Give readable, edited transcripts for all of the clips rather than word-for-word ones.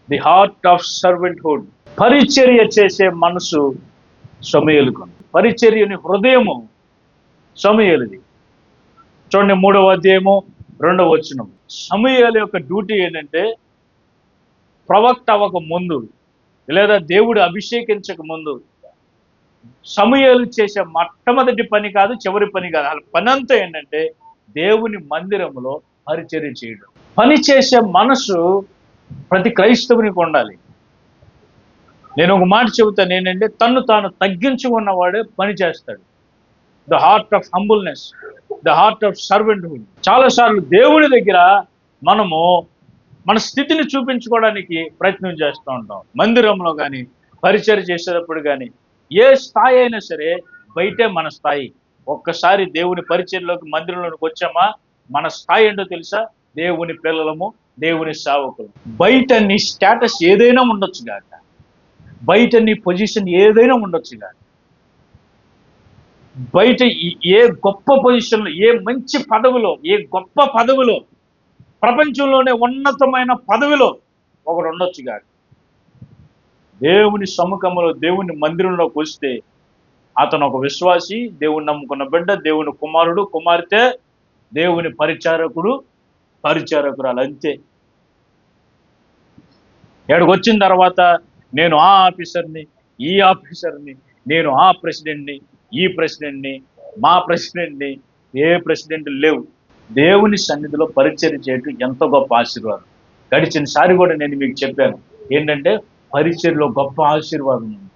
The heart of సర్వెంట్హుడ్. పరిచర్య చేసే మనసు సమూయేలుకు. పరిచర్యని హృదయము సమూయేలుది. చూడండి 3వ అధ్యాయము 2వ వచనం. సమూయేలు యొక్క డ్యూటీ ఏంటంటే, ప్రవక్త అవ్వక ముందు లేదా దేవుడు అభిషేకించక ముందు సమూయేలు చేసే మొట్టమొదటి పని కాదు, చివరి పని కాదు. వాళ్ళ పని అంతా ఏంటంటే దేవుని మందిరంలో పరిచర్య చేయడం. పని చేసే మనసు ప్రతి క్రైస్తవునికి ఉండాలి. నేను ఒక మాట చెబుతాను ఏంటంటే, తన్ను తాను తగ్గించుకున్నవాడే పని చేస్తాడు. The heart of humbleness, the heart of servanthood. చాలాసార్లు దేవుని దగ్గర మనము మన స్థితిని చూపించుకోవడానికి ప్రయత్నం చేస్తూ ఉంటాం. మందిరంలో కానీ, పరిచర్య చేసేటప్పుడు కానీ, ఏ స్థాయి అయినా సరే బయటే మన స్థాయి. ఒక్కసారి దేవుని పరిచర్యలోకి, మందిరంలోకి వచ్చామా, మన స్థాయి ఏంటో తెలుసా? దేవుని పిల్లలము, దేవుని సేవకులు. బయట నీ స్టేటస్ ఏదైనా ఉండొచ్చు కాక, బయట నీ పొజిషన్ ఏదైనా ఉండొచ్చు కాక, బయట ఏ గొప్ప పొజిషన్లో, ఏ మంచి పదవిలో, ఏ గొప్ప పదవిలో, ప్రపంచంలోనే ఉన్నతమైన పదవిలో ఒకడు ఉండొచ్చు కాక, దేవుని సముఖంలో, దేవుని మందిరంలోకి వస్తే అతను ఒక విశ్వాసి, దేవుని నమ్ముకున్న బిడ్డ, దేవుని కుమారుడు, కుమార్తె, దేవుని పరిచారకుడు, పరిచారకురాలు, అంతే. ఇక్కడికి వచ్చిన తర్వాత నేను ఆ ఆఫీసర్ని, ఈ ఆఫీసర్ని, నేను ఆ ప్రెసిడెంట్ని, ఈ ప్రెసిడెంట్ని, మా ప్రెసిడెంట్ని, ఏ ప్రెసిడెంట్ లేవు. దేవుని సన్నిధిలో పరిచర్య చేయటం ఎంతో గొప్ప ఆశీర్వాదం. గడిచినసారి కూడా నేను మీకు చెప్పాను ఏంటంటే, పరిచర్యలో గొప్ప ఆశీర్వాదం ఉంది.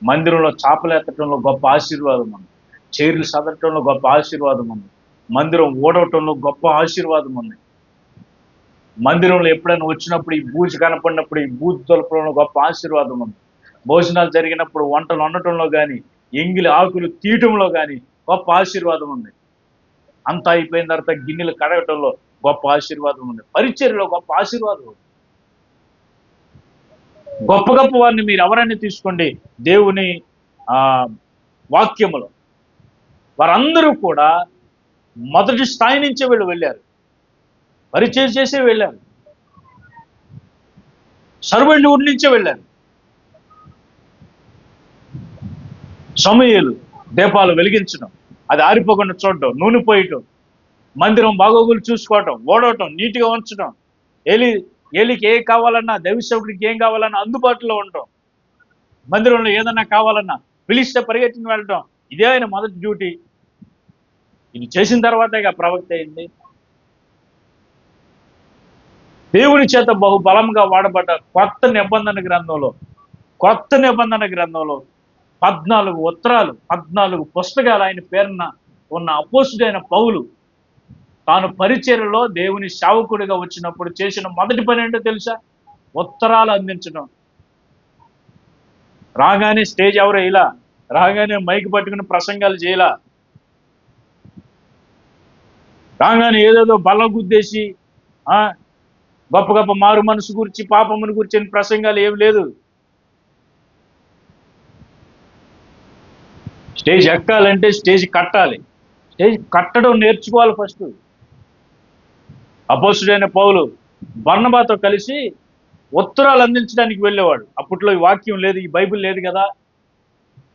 మందిరంలో చాపలు ఎత్తటంలో గొప్ప ఆశీర్వాదం ఉంది. చైర్లు సదరటంలో గొప్ప ఆశీర్వాదం ఉంది. మందిరం ఊడవటంలో గొప్ప ఆశీర్వాదం ఉంది. మందిరంలో ఎప్పుడైనా వచ్చినప్పుడు ఈ బూజు కనపడినప్పుడు ఈ బూజు తొలపడంలో గొప్ప ఆశీర్వాదం ఉంది. భోజనాలు జరిగినప్పుడు వంటలు వండటంలో కానీ, ఎంగిలి ఆకులు తీయటంలో కానీ గొప్ప ఆశీర్వాదం ఉంది. అంతా అయిపోయిన తర్వాత గిన్నెలు కడగటంలో గొప్ప ఆశీర్వాదం ఉంది. పరిచర్యలో గొప్ప ఆశీర్వాదం ఉంది. గొప్ప గొప్ప వారిని మీరు ఎవరైనా తీసుకోండి, దేవుని వాక్యములో వారందరూ కూడా మొదటి స్థాయి నుంచే వీళ్ళు వెళ్ళారు, పరిచయం చేసే వెళ్ళారు, సర్వెంట్హుడ్ నుంచే వెళ్ళారు. సమూయేలు దీపాలు వెలిగించడం, అది ఆరిపోకుండా చూడటం, నూనె పోయటం, మందిరం బాగోగులు చూసుకోవటం, ఓడవటం, నీట్గా ఉంచడం, ఏలికి ఏ కావాలన్నా, దైవసేవకుడికి ఏం కావాలన్నా అందుబాటులో ఉండటం, మందిరంలో ఏదన్నా కావాలన్నా పిలిస్తే పరిగెత్తిని వెళ్ళటం, ఇదే ఆయన మొదటి డ్యూటీ. ఇది చేసిన తర్వాతే ప్రవక్త అయింది. దేవుని చేత బహుబలంగా వాడబడ్డ కొత్త నిబంధన గ్రంథంలో 14 ఉత్తరాలు, 14 పుస్తకాలు ఆయన పేరున ఉన్న అపోస్తుడైన పౌలు తాను పరిచర్యలో దేవుని సేవకుడిగా వచ్చినప్పుడు చేసిన మొదటి పని ఏంటో తెలుసా? ఉత్తరాలు అందించడం. రాగానే స్టేజ్ ఎవరు ఇలా, రాగానే మైక్ పట్టుకుని ప్రసంగాలు చేయలా, రాగానే ఏదేదో బల్ల గుద్దేసి గొప్ప గొప్ప మారు మనసు గురించి, పాపమును గురించి ప్రసంగాలు ఏమి లేదు. స్టేజ్ ఎక్కాలంటే స్టేజ్ కట్టాలి. స్టేజ్ కట్టడం నేర్చుకోవాలి ఫస్ట్. అపోస్తుడైన పౌలు బర్నబాతో కలిసి ఉత్తరాలు అందించడానికి వెళ్ళేవాడు. అప్పట్లో ఈ వాక్యం లేదు, ఈ బైబిల్ లేదు కదా.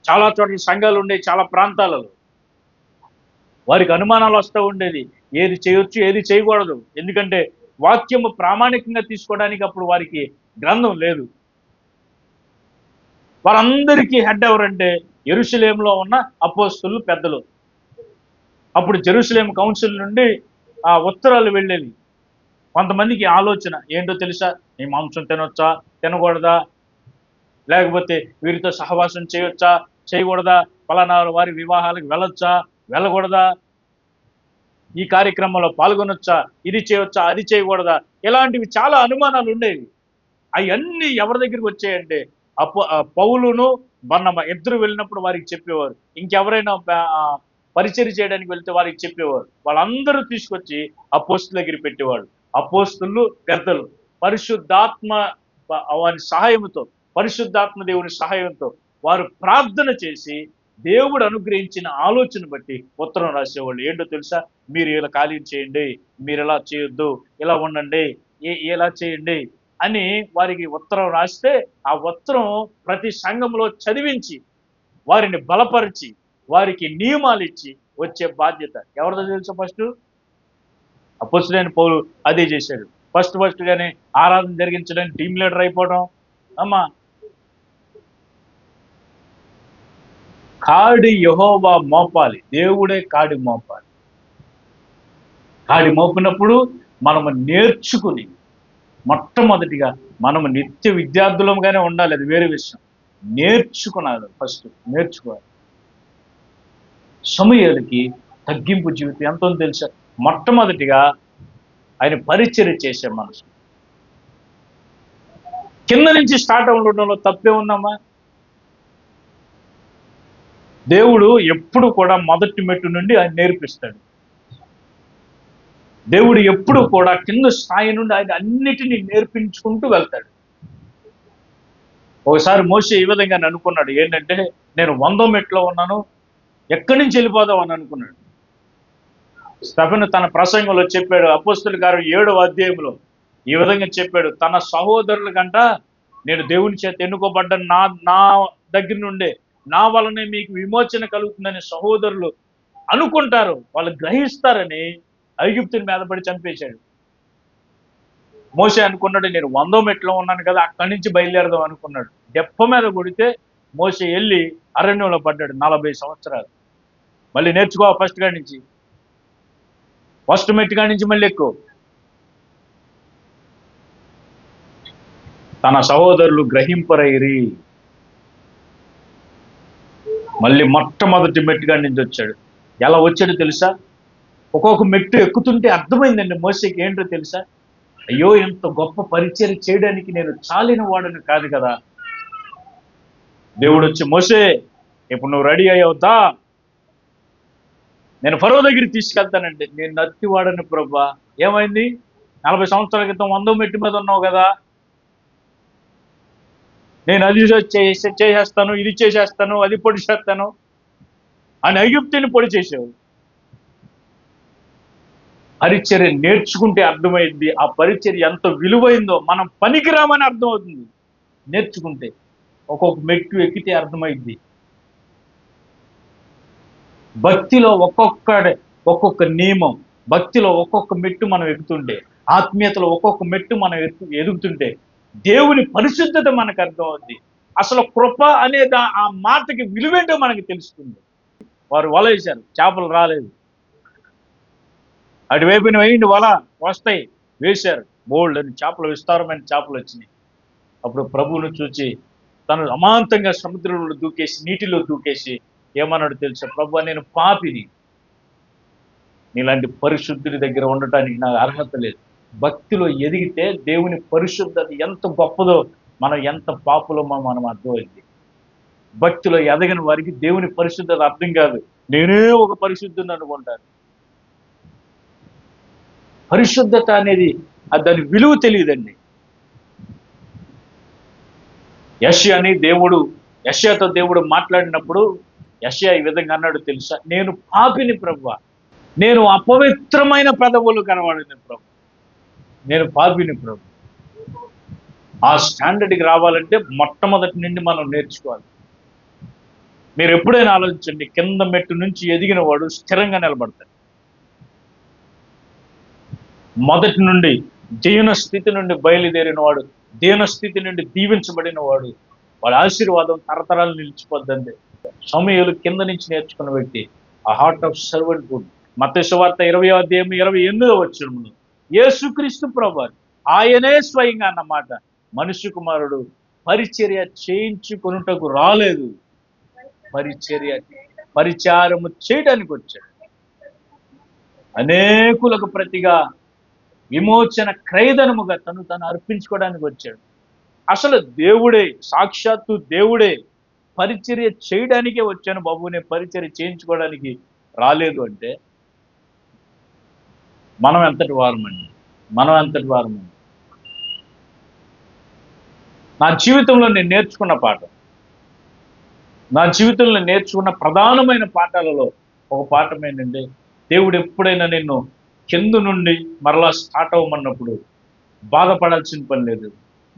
చాలా చోట్ల సంఘాలు ఉండేవి, చాలా ప్రాంతాలలో. వారికి అనుమానాలు వస్తూ ఉండేది, ఏది చేయొచ్చు, ఏది చేయకూడదు. ఎందుకంటే వాక్యము ప్రామాణికంగా తీసుకోవడానికి అప్పుడు వారికి గ్రంథం లేదు. వారందరికీ హెడ్ ఎవరంటే యెరూషలేములో ఉన్న అపోస్తలులు, పెద్దలు. అప్పుడు జెరూసలేం కౌన్సిల్ నుండి ఆ ఉత్తరాలు వెళ్ళేవి. కొంతమందికి ఆలోచన ఏంటో తెలుసా? ఈ మాంసం తినొచ్చా, తినకూడదా, లేకపోతే వీరితో సహవాసం చేయొచ్చా, చేయకూడదా, ఫలానా వారి వివాహాలకు వెళ్ళొచ్చా, వెళ్ళకూడదా, ఈ కార్యక్రమంలో పాల్గొనొచ్చా, ఇది చేయొచ్చా, అది చేయకూడదా, ఇలాంటివి చాలా అనుమానాలు ఉండేవి. అవన్నీ ఎవరి దగ్గరికి వచ్చాయంటే పౌలును బర్నబా ఇద్దరు వెళ్ళినప్పుడు వారికి చెప్పేవారు. ఇంకెవరైనా పరిచర్య చేయడానికి వెళ్తే వారికి చెప్పేవారు. వాళ్ళందరూ తీసుకొచ్చి అపోస్తుల దగ్గర పెట్టేవాడు. అపోస్తులు, పెద్దలు పరిశుద్ధాత్మ వారి సహాయంతో, పరిశుద్ధాత్మ దేవుని సహాయంతో వారు ప్రార్థన చేసి దేవుడు అనుగ్రహించిన ఆలోచన బట్టి ఉత్తరం రాసేవాళ్ళు. ఏంటో తెలుసా? మీరు ఇలా ఖాళీ చేయండి, మీరు ఇలా చేయొద్దు, ఇలా ఉండండి, ఇలా చేయండి. అని వారికి ఉత్తరం రాస్తే ఆ ఉత్తరం ప్రతి సంఘంలో చదివించి వారిని బలపరిచి వారికి నియమాలు ఇచ్చి వచ్చే బాధ్యత ఎవరిదో తెలుసా? ఫస్ట్ అపోస్తలుడైన పౌలు అదే చేశాడు. ఫస్ట్ గానే ఆరాధన జరిగించడానికి టీం లీడర్ అయిపోవడం. అమ్మా, కాడి యెహోవా మోపాలి, దేవుడే కాడి మోపాలి. కాడి మోపినప్పుడు మనము నేర్చుకుని, మొట్టమొదటిగా మనము నిత్య విద్యార్థులంగానే ఉండాలి, అది వేరే విషయం. నేర్చుకున్నాడు, ఫస్ట్ నేర్చుకోవాలి. సమూయేలుకి తగ్గింపు జీవితం ఎంతో తెలుసా? మొట్టమొదటిగా ఆయన పరిచర్య చేసే మనసు. కింద నుంచి స్టార్ట్ ఉండడంలో తప్పే ఉందమ్మా? దేవుడు ఎప్పుడు కూడా మొదటి మెట్టు నుండి ఆయన నేర్పిస్తాడు. దేవుడు ఎప్పుడు కూడా కింద స్థాయి నుండి ఆయన అన్నిటినీ నేర్పించుకుంటూ వెళ్తాడు. ఒకసారి మోషే ఈ విధంగా అనుకున్నాడు, ఏంటంటే నేను 100వ మెట్లో ఉన్నాను, ఎక్కడి నుంచి వెళ్ళిపోదాం అని అనుకున్నాడు. స్టెఫెను తన ప్రసంగంలో చెప్పాడు, అపోస్తలుల కార్యం 7వ అధ్యాయంలో ఈ విధంగా చెప్పాడు, తన సహోదరుల కంట నేను దేవుని చేత ఎన్నుకోబడ్డ నా దగ్గర నుండే నా వలనే మీకు విమోచన కలుగుతుందని సహోదరులు అనుకుంటారు, వాళ్ళు గ్రహిస్తారని ఐగుప్తుని మీద పడి చంపేశాడు. మోషే అనుకున్నాడు, నేను 100వ మెట్లో ఉన్నాను కదా, అక్కడి నుంచి బయలుదేరదాం అనుకున్నాడు. దెప్ప మీద కొడితే మోషే వెళ్ళి అరణ్యంలో పడ్డాడు 40 సంవత్సరాలు. మళ్ళీ నేర్చుకో, ఫస్ట్ మెట్టు కాడి నుంచి మళ్ళీ ఎక్కువ. తన సహోదరులు గ్రహింపరైరి. మళ్ళీ మొట్టమొదటి మెట్టు కాడి నుంచి వచ్చాడు. ఎలా వచ్చాడో తెలుసా? ఒక్కొక్క మెట్టు ఎక్కుతుంటే అర్థమైందండి మోషేకి. ఏంటో తెలుసా? అయ్యో, ఇంత గొప్ప పరిచయం చేయడానికి నేను చాలిన వాడని కాదు కదా. దేవుడు వచ్చి, మోషే ఇప్పుడు నువ్వు రెడీ అయ్యవుతా, నేను ఫరో దగ్గరికి తీసుకెళ్తానంటే, నేను నత్తివాడని ప్రభా. ఏమైంది? 40 సంవత్సరాల క్రితం 100వ మెట్టు మీద ఉన్నావు కదా, నేను అది చేసేస్తాను, ఇది చేసేస్తాను, అది పొడి చేస్తాను అని ఐగుప్తుని పొడి చేసావు. పరిచర్య నేర్చుకుంటే అర్థమైంది ఆ పరిచర్య ఎంత విలువైందో, మనం పనికిరామని అర్థమవుతుంది. నేర్చుకుంటే ఒక్కొక్క మెట్టు ఎక్కితే అర్థమైంది. భక్తిలో ఒక్కొక్క నియమం, భక్తిలో ఒక్కొక్క మెట్టు మనం ఎక్కుతుంటే, ఆత్మీయతలో ఒక్కొక్క మెట్టు మనం ఎదుగుతుంటే దేవుని పరిశుద్ధత మనకు అర్థమవుద్ది. అసలు కృప అనే ఆ మాటకి విలువేంటో మనకి తెలుస్తుంది. వారు వల వేశారు, చేపలు రాలేదు. అటువైపున వేయండి, వల వస్తాయి, వేశారు, బోల్డ్ అని చేపలు, విస్తారమైన చేపలు వచ్చినాయి. అప్పుడు ప్రభువును చూచి తను అమాంతంగా సముద్రంలో దూకేసి, నీటిలో దూకేసి ఏమన్నాడు తెలుసా? ప్రభు, నేను పాపిని, నీలాంటి పరిశుద్ధుడి దగ్గర ఉండటానికి నాకు అర్హత లేదు. భక్తిలో ఎదిగితే దేవుని పరిశుద్ధత ఎంత గొప్పదో, మనం ఎంత పాపులమో మనం అర్థమైంది. భక్తిలో ఎదగని వారికి దేవుని పరిశుద్ధత అర్థం కాదు. నేనే ఒక పరిశుద్ధుని అనుకుంటాను. పరిశుద్ధత అనేది దాని విలువ తెలియదండి. యెషయాతో దేవుడు మాట్లాడినప్పుడు యెషయా ఈ విధంగా అన్నాడు తెలుసా? నేను పాపిని ప్రభువా, నేను అపవిత్రమైన పెదవులు కనబడింది ప్రభు, నేను పాపిని ప్రభు. ఆ స్టాండర్డ్కి రావాలంటే మొట్టమొదటి నుండి మనం నేర్చుకోవాలి. మీరు ఎప్పుడైనా ఆలోచించండి, కింద మెట్టు నుంచి ఎదిగిన వాడు స్థిరంగా నిలబడతాడు. మొదటి నుండి దీన స్థితి నుండి బయలుదేరిన వాడు, దీన స్థితి నుండి దీవించబడిన వాడు, వాడి ఆశీర్వాదం తరతరాలు నిలిచిపోద్దండి. సమూయేలు కింద నుంచి నేర్చుకున్న వ్యక్తి, ఆ హార్ట్ ఆఫ్ సర్వెంట్హుడ్. మత్తయి సువార్త 20వ అధ్యాయం 28వ వచనంలో యేసుక్రీస్తు ప్రభువు ఆయనే స్వయంగా అన్నమాట, మనుష్య కుమారుడు పరిచర్య చేయించుకొనుటకు రాలేదు, పరిచారము చేయడానికి వచ్చాడు. అనేకులకు ప్రతిగా విమోచన క్రయధనముగా తను అర్పించుకోవడానికి వచ్చాడు. అసలు దేవుడే, సాక్షాత్తు దేవుడే పరిచర్య చేయడానికే వచ్చాను బాబు, నేను పరిచర్య చేయించుకోవడానికి రాలేదు అంటే మనం ఎంతటి వారమండి. నా జీవితంలో నేను నేర్చుకున్న పాఠం, నా జీవితంలో నేర్చుకున్న ప్రధానమైన పాఠాలలో ఒక పాఠం ఏంటంటే, దేవుడు ఎప్పుడైనా నిన్ను కింద నుండి మరలా స్టార్ట్ అవ్వమన్నప్పుడు బాధపడాల్సిన పని లేదు.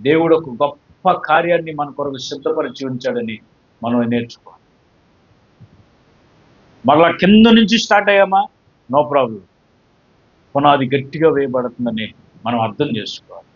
దేవుడు ఒక గొప్ప కార్యాన్ని మన కొరకు సిద్ధపరిచి ఉంచాడని మనం నేర్చుకోవాలి. మరలా కింద నుంచి స్టార్ట్ అయ్యామా, నో ప్రాబ్లం. పునాది గట్టిగా వేయబడుతుందని మనం అర్థం చేసుకోవాలి.